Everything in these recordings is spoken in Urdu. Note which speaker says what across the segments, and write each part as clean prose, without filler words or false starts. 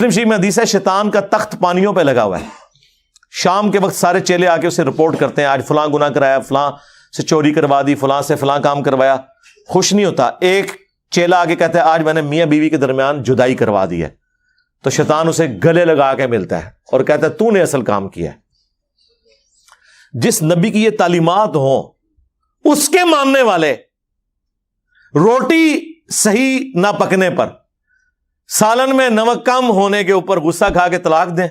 Speaker 1: شریف میں حدیث ہے شیطان کا تخت پانیوں پہ لگا ہوا ہے. شام کے وقت سارے چیلے آ کے اسے رپورٹ کرتے ہیں آج فلاں گناہ کرایا, فلاں سے چوری کروا دی, فلاں سے فلاں کام کروایا. خوش نہیں ہوتا. ایک چیلا آگے کہتا ہے آج میں نے میاں بیوی کے درمیان جدائی کروا دی ہے. تو شیطان اسے گلے لگا کے ملتا ہے اور کہتا ہے تو نے اصل کام کیا ہے. جس نبی کی یہ تعلیمات ہوں اس کے ماننے والے روٹی صحیح نہ پکنے پر, سالن میں نمک کم ہونے کے اوپر غصہ کھا کے طلاق دیں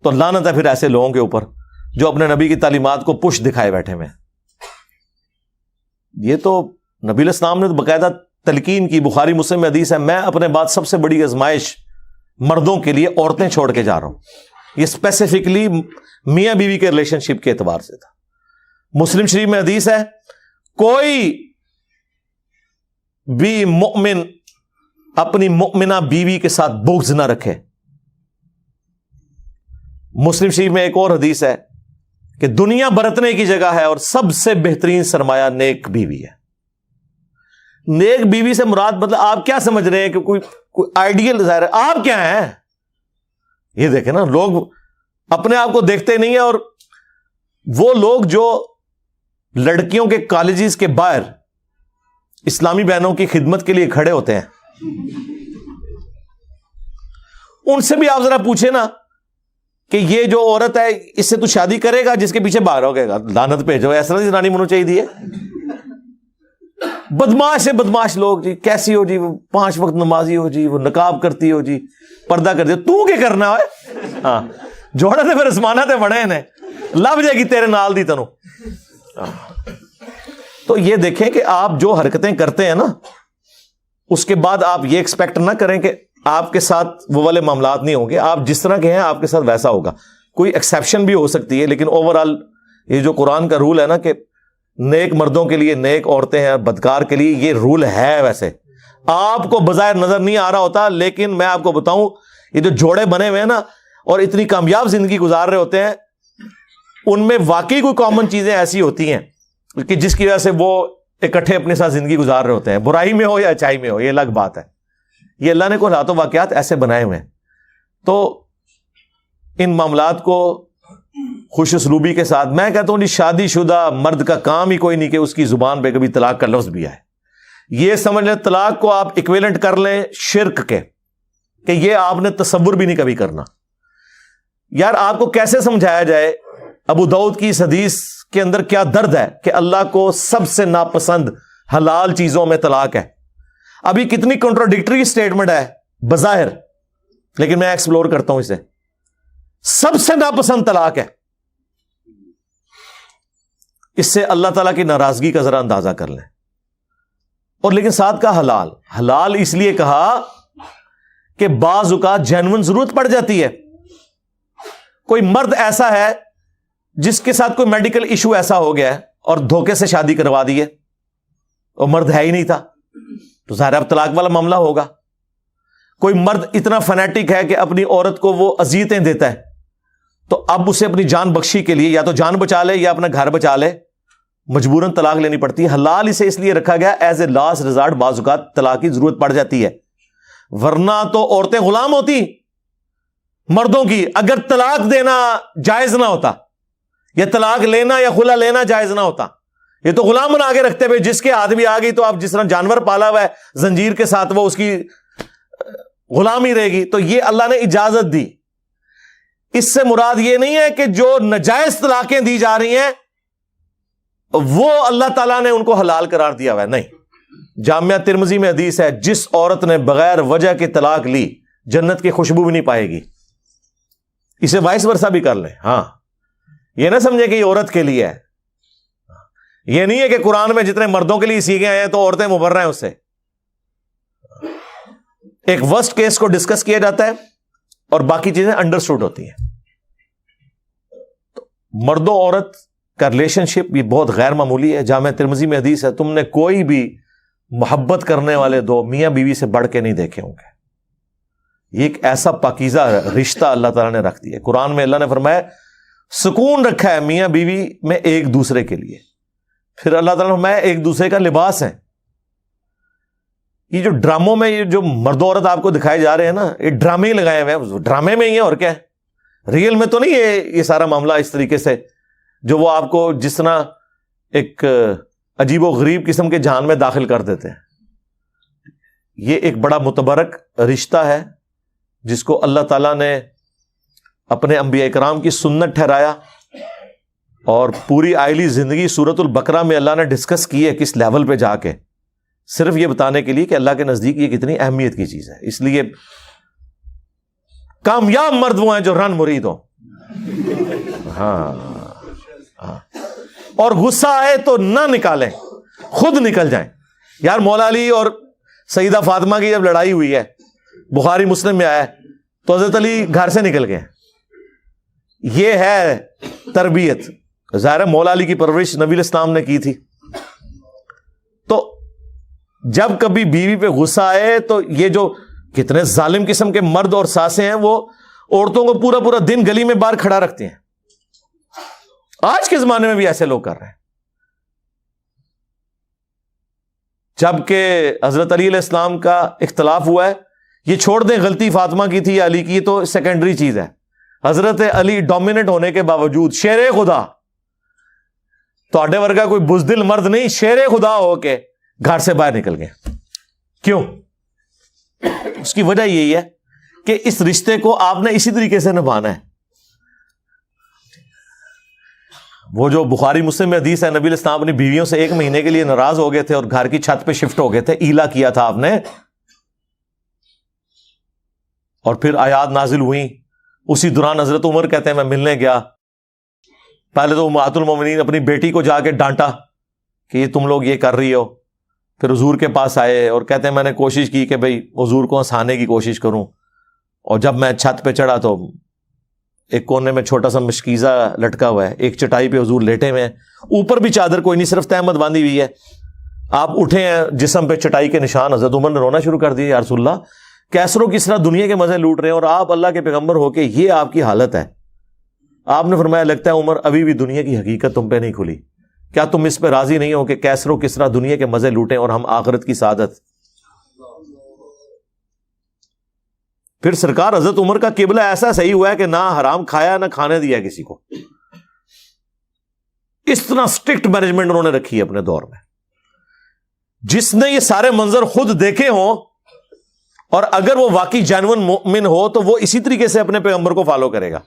Speaker 1: تو لعنت ہے پھر ایسے لوگوں کے اوپر جو اپنے نبی کی تعلیمات کو پش دکھائے بیٹھے ہوئے. یہ تو نبی علیہ السلام نے تو باقاعدہ تلقین کی. بخاری مسلم میں حدیث ہے میں اپنے بعد سب سے بڑی آزمائش مردوں کے لیے عورتیں چھوڑ کے جا رہا ہوں. یہ اسپیسیفکلی میاں بیوی کے ریلیشن شپ کے اعتبار سے تھا. مسلم شریف میں حدیث ہے کوئی بھی مؤمن اپنی مؤمنہ بیوی کے ساتھ بغض نہ رکھے. مسلم شریف میں ایک اور حدیث ہے کہ دنیا برتنے کی جگہ ہے اور سب سے بہترین سرمایہ نیک بیوی ہے. نیک بیوی سے مراد مطلب آپ کیا سمجھ رہے ہیں کہ کوئی آئیڈیل ظاہر ہے, آپ کیا ہیں؟ یہ دیکھیں نا, لوگ اپنے آپ کو دیکھتے نہیں ہیں. اور وہ لوگ جو لڑکیوں کے کالجز کے باہر اسلامی بہنوں کی خدمت کے لیے کھڑے ہوتے ہیں, ان سے بھی آپ ذرا پوچھیں نا کہ یہ جو عورت ہے اس سے تو شادی کرے گا جس کے پیچھے باہر ہو گئے گا, لعنت بھیجو. ایسا نہیں رانی منو چاہیے. بدماش ہے بدماش لوگ جی. کیسی ہو جی وہ 5 وقت نمازی ہو جی, وہ نقاب کرتی ہو جی, پردہ کر دیا. تو کیا کرنا ہے؟ ہاں جوڑا تے پھر اسمانہ تے بڑے نے لب جائے گی تیرے نال دی تنو. تو یہ دیکھیں کہ آپ جو حرکتیں کرتے ہیں نا اس کے بعد آپ یہ ایکسپیکٹ نہ کریں کہ آپ کے ساتھ وہ والے معاملات نہیں ہوں گے. آپ جس طرح کے ہیں آپ کے ساتھ ویسا ہوگا. کوئی ایکسیپشن بھی ہو سکتی ہے لیکن اوورآل یہ جو قرآن کا رول ہے نا کہ نیک مردوں کے لیے نیک عورتیں ہیں, بدکار کے لیے یہ رول ہے. ویسے آپ کو بظاہر نظر نہیں آ رہا ہوتا لیکن میں آپ کو بتاؤں یہ جو جوڑے بنے ہوئے ہیں نا اور اتنی کامیاب زندگی گزار رہے ہوتے ہیں ان میں واقعی کوئی کامن چیزیں ایسی ہوتی ہیں کہ جس کی وجہ سے وہ اکٹھے اپنے ساتھ زندگی گزار رہے ہوتے ہیں. برائی میں ہو یا اچائی میں ہو, یہ الگ بات ہے. یہ اللہ نے کوئی حالات و واقعات ایسے بنائے ہوئے ہیں. تو ان معاملات کو خوش اسلوبی کے ساتھ, میں کہتا ہوں جی شادی شدہ مرد کا کام ہی کوئی نہیں کہ اس کی زبان پہ کبھی طلاق کا لفظ بھی آئے. یہ سمجھ لیں طلاق کو آپ ایکویلنٹ کر لیں شرک کے, کہ یہ آپ نے تصور بھی نہیں کبھی کرنا. یار آپ کو کیسے سمجھایا جائے ابو داؤد کی اس حدیث کے اندر کیا درد ہے کہ اللہ کو سب سے ناپسند حلال چیزوں میں طلاق ہے. ابھی کتنی کنٹراڈکٹری سٹیٹمنٹ ہے بظاہر, لیکن میں ایکسپلور کرتا ہوں اسے. سب سے ناپسند طلاق ہے. اس سے اللہ تعالیٰ کی ناراضگی کا ذرا اندازہ کر لیں. اور لیکن ساتھ کا حلال, حلال اس لیے کہا کہ بعض اوقات جینون ضرورت پڑ جاتی ہے. کوئی مرد ایسا ہے جس کے ساتھ کوئی میڈیکل ایشو ایسا ہو گیا ہے اور دھوکے سے شادی کروا دی ہے, اور مرد ہے ہی نہیں تھا, تو ظاہر اب طلاق والا معاملہ ہوگا. کوئی مرد اتنا فنیٹک ہے کہ اپنی عورت کو وہ اذیتیں دیتا ہے, تو اب اسے اپنی جان بخشی کے لیے یا تو جان بچا لے یا اپنا گھر بچا لے, مجبوراً طلاق لینی پڑتی ہے. حلال اسے اس لیے رکھا گیا ایز اے لاسٹ ریزارٹ, بعض اوقات طلاق کی ضرورت پڑ جاتی ہے. ورنہ تو عورتیں غلام ہوتی مردوں کی. اگر طلاق دینا جائز نہ ہوتا یا طلاق لینا یا خلا لینا جائز نہ ہوتا, یہ تو غلام بنا کے رکھتے ہوئے جس کے ہاتھ بھی آ گئی تو آپ جس طرح جانور پالا ہوا ہے زنجیر کے ساتھ وہ اس کی غلامی رہے گی. تو یہ اللہ نے اجازت دی. اس سے مراد یہ نہیں ہے کہ جو ناجائز طلاقیں دی جا رہی ہیں وہ اللہ تعالیٰ نے ان کو حلال قرار دیا ہوا ہے, نہیں. جامعہ ترمذی میں حدیث ہے جس عورت نے بغیر وجہ کے طلاق لی جنت کی خوشبو بھی نہیں پائے گی. اسے وائس ورثہ بھی کر لیں. ہاں یہ نہ سمجھے کہ یہ عورت کے لیے ہے. یہ نہیں ہے کہ قرآن میں جتنے مردوں کے لیے سیکھے آئے ہیں تو عورتیں مبرہ ہیں اس سے. ایک ورسٹ کیس کو ڈسکس کیا جاتا ہے اور باقی چیزیں انڈرسٹوڈ ہوتی ہیں. مرد و عورت کا ریلیشن شپ یہ بہت غیر معمولی ہے. جامعہ ترمذی میں حدیث ہے تم نے کوئی بھی محبت کرنے والے دو میاں بیوی سے بڑھ کے نہیں دیکھے ہوں گے. یہ ایک ایسا پاکیزہ رشتہ اللہ تعالیٰ نے رکھ دیا. قرآن میں اللہ نے فرمایا سکون رکھا ہے میاں بیوی میں ایک دوسرے کے لیے. پھر اللہ تعالیٰ نے فرمایا ایک دوسرے کا لباس ہے. یہ جو ڈراموں میں یہ جو مرد عورت آپ کو دکھائے جا رہے ہیں نا، یہ ڈرامے ہی لگائے ہوئے ہیں، ڈرامے میں ہی ہے اور کیا ہے، ریئل میں تو نہیں یہ سارا معاملہ اس طریقے سے جو وہ آپ کو جس طرح ایک عجیب و غریب قسم کے جہان میں داخل کر دیتے ہیں۔ یہ ایک بڑا متبرک رشتہ ہے جس کو اللہ تعالیٰ نے اپنے انبیاء کرام کی سنت ٹھہرایا، اور پوری آئلی زندگی سورۃ البقرہ میں اللہ نے ڈسکس کی ہے کس لیول پہ جا کے، صرف یہ بتانے کے لیے کہ اللہ کے نزدیک یہ کتنی اہمیت کی چیز ہے۔ اس لیے کامیاب مرد وہ ہیں جو رن مرید ہو، ہاں، اور غصہ آئے تو نہ نکالیں، خود نکل جائیں۔ یار مولا علی اور سیدہ فاطمہ کی جب لڑائی ہوئی ہے، بخاری مسلم میں آیا ہے، تو حضرت علی گھر سے نکل گئے۔ یہ ہے تربیت۔ ظاہر ہے مولا علی کی پرورش نبی الاسلام نے کی تھی، تو جب کبھی بیوی پہ غصہ آئے تو یہ جو کتنے ظالم قسم کے مرد اور ساسیں ہیں، وہ عورتوں کو پورا پورا دن گلی میں باہر کھڑا رکھتے ہیں۔ آج کے زمانے میں بھی ایسے لوگ کر رہے ہیں، جبکہ حضرت علی علیہ السلام کا اختلاف ہوا ہے۔ یہ چھوڑ دیں غلطی فاطمہ کی تھی یا علی کی، تو سیکنڈری چیز ہے۔ حضرت علی ڈومیننٹ ہونے کے باوجود شیر خدا، تو ورگا کوئی بزدل مرد نہیں، شیر خدا ہو کے گھر سے باہر نکل گئے۔ کیوں؟ اس کی وجہ یہی ہے کہ اس رشتے کو آپ نے اسی طریقے سے نبھانا ہے۔ وہ جو بخاری مسلم میں حدیث ہے، نبی علیہ السلام اپنی بیویوں سے 1 مہینے کے لیے ناراض ہو گئے تھے اور گھر کی چھت پہ شفٹ ہو گئے تھے، ایلا کیا تھا آپ نے، اور پھر آیات نازل ہوئیں۔ اسی دوران حضرت عمر کہتے ہیں میں ملنے گیا، پہلے تو امہات المومنین اپنی بیٹی کو جا کے ڈانٹا کہ یہ تم لوگ یہ کر رہی ہو، پھر حضور کے پاس آئے اور کہتے ہیں میں نے کوشش کی کہ بھئی حضور کو ہنسانے کی کوشش کروں، اور جب میں چھت پہ چڑھا تو ایک کونے میں چھوٹا سا مشکیزہ لٹکا ہوا ہے، ایک چٹائی پہ حضور لیٹے ہوئے ہیں، اوپر بھی چادر کوئی نہیں، صرف تہمت باندھی ہوئی ہے، آپ اٹھے ہیں، جسم پہ چٹائی کے نشان۔ حضرت عمر نے رونا شروع کر دیا، یا رسول اللہ کیسروں کس طرح دنیا کے مزے لوٹ رہے ہیں اور آپ اللہ کے پیغمبر ہو کے یہ آپ کی حالت ہے۔ آپ نے فرمایا لگتا ہے عمر ابھی بھی دنیا کی حقیقت تم پہ نہیں کھلی، کیا تم اس پہ راضی نہیں ہو کہ کیسروں کس طرح دنیا کے مزے لوٹیں اور ہم آخرت کی سعادت؟ پھر سرکار حضرت عمر کا قبلہ ایسا صحیح ہوا ہے کہ نہ حرام کھایا نہ کھانے دیا کسی کو۔ اس طرح اسٹرکٹ مینجمنٹ انہوں نے رکھی ہے اپنے دور میں۔ جس نے یہ سارے منظر خود دیکھے ہوں اور اگر وہ واقعی جینون مومن ہو تو وہ اسی طریقے سے اپنے پیغمبر کو فالو کرے گا۔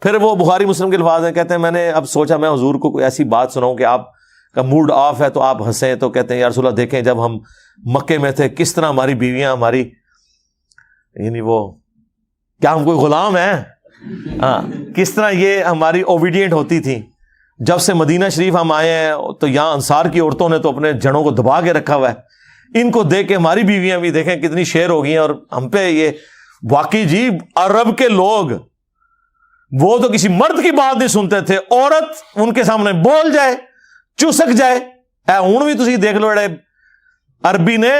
Speaker 1: پھر وہ بخاری مسلم کے الفاظ ہیں، کہتے ہیں میں نے اب سوچا میں حضور کو کوئی ایسی بات سناؤں کہ آپ کا موڈ آف ہے تو آپ ہنسیں، تو کہتے ہیں یا رسول اللہ دیکھیں جب ہم مکے میں تھے کس طرح ہماری بیویاں ہماری، یعنی وہ کیا ہم کوئی غلام ہیں؟ ہاں، کس طرح یہ ہماری اوبیڈینٹ ہوتی تھیں۔ جب سے مدینہ شریف ہم آئے ہیں تو یہاں انصار کی عورتوں نے تو اپنے جڑوں کو دبا کے رکھا ہوا ہے، ان کو دیکھ کے ہماری بیویاں بھی دیکھیں کتنی شیر ہو گئی ہیں، اور ہم پہ یہ واقعی جی عرب کے لوگ وہ تو کسی مرد کی بات نہیں سنتے تھے، عورت ان کے سامنے بول جائے چسک جائے، ہوں بھی تسی دیکھ لو اڑے عربی نے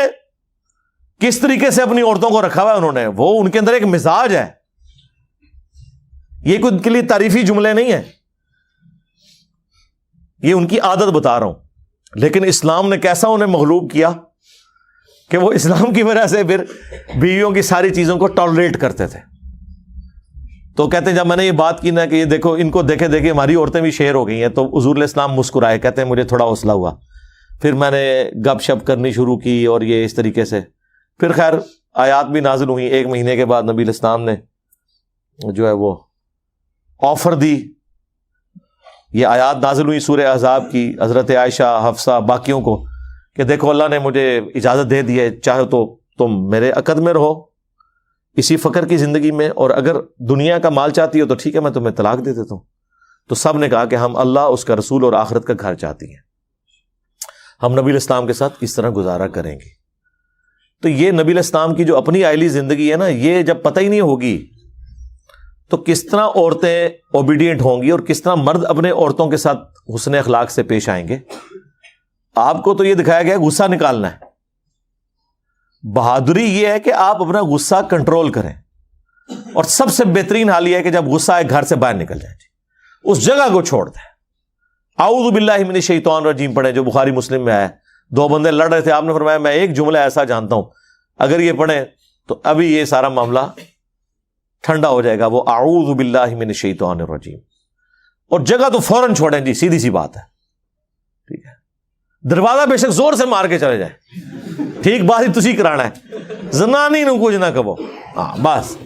Speaker 1: کس طریقے سے اپنی عورتوں کو رکھا ہوا ہے، انہوں نے، وہ ان کے اندر ایک مزاج ہے، یہ کوئی ان کے لیے تعریفی جملے نہیں ہیں، یہ ان کی عادت بتا رہا ہوں۔ لیکن اسلام نے کیسا انہیں مغلوب کیا کہ وہ اسلام کی وجہ سے پھر بیویوں کی ساری چیزوں کو ٹالریٹ کرتے تھے۔ تو کہتے ہیں جب میں نے یہ بات کی نا کہ یہ دیکھو ان کو دیکھے دیکھے ہماری عورتیں بھی شیر ہو گئی ہیں، تو حضور علیہ السلام مسکرائے، کہتے ہیں مجھے تھوڑا حوصلہ ہوا، پھر میں نے گپ شپ کرنی شروع کی اور یہ اس طریقے سے پھر خیر آیات بھی نازل ہوئی۔ 1 مہینے کے بعد نبی علیہ السلام نے جو ہے وہ آفر دی، یہ آیات نازل ہوئی سورہ احزاب کی، حضرت عائشہ، حفصہ، باقیوں کو، کہ دیکھو اللہ نے مجھے اجازت دے دی ہے، چاہے تو تم میرے عقد میں رہو اسی فقر کی زندگی میں، اور اگر دنیا کا مال چاہتی ہو تو ٹھیک ہے میں تمہیں طلاق دے دیتا ہوں۔ تو سب نے کہا کہ ہم اللہ، اس کا رسول اور آخرت کا گھر چاہتی ہیں، ہم نبی علیہ السلام کے ساتھ اس طرح گزارا کریں گے۔ تو یہ نبی علیہ السلام کی جو اپنی آئلی زندگی ہے نا، یہ جب پتہ ہی نہیں ہوگی تو کس طرح عورتیں اوبیڈینٹ ہوں گی اور کس طرح مرد اپنے عورتوں کے ساتھ حسن اخلاق سے پیش آئیں گے۔ آپ کو تو یہ دکھایا گیا غصہ نکالنا ہے، بہادری یہ ہے کہ آپ اپنا غصہ کنٹرول کریں، اور سب سے بہترین حال یہ ہے کہ جب غصہ آئے گھر سے باہر نکل جائیں، اس جگہ کو چھوڑ دیں۔ اعوذ باللہ من الشیطان الرجیم پڑھیں جو بخاری مسلم میں آیا ہے، دو بندے لڑ رہے تھے, آپ نے فرمایا میں ایک جملہ ایسا جانتا ہوں اگر یہ پڑھیں تو ابھی یہ سارا معاملہ ٹھنڈا ہو جائے گا, وہ اعوذ باللہ من الشیطان الرجیم, اور جگہ تو فوراً چھوڑیں جی, سیدھی سی بات ہے, ٹھیک ہے. دروازہ بے شک زور سے مار کے چلے جائیں, ٹھیک, بات ہی تسی کرانا ہے, زنانی نو کچھ نہ کہو, ہاں بس.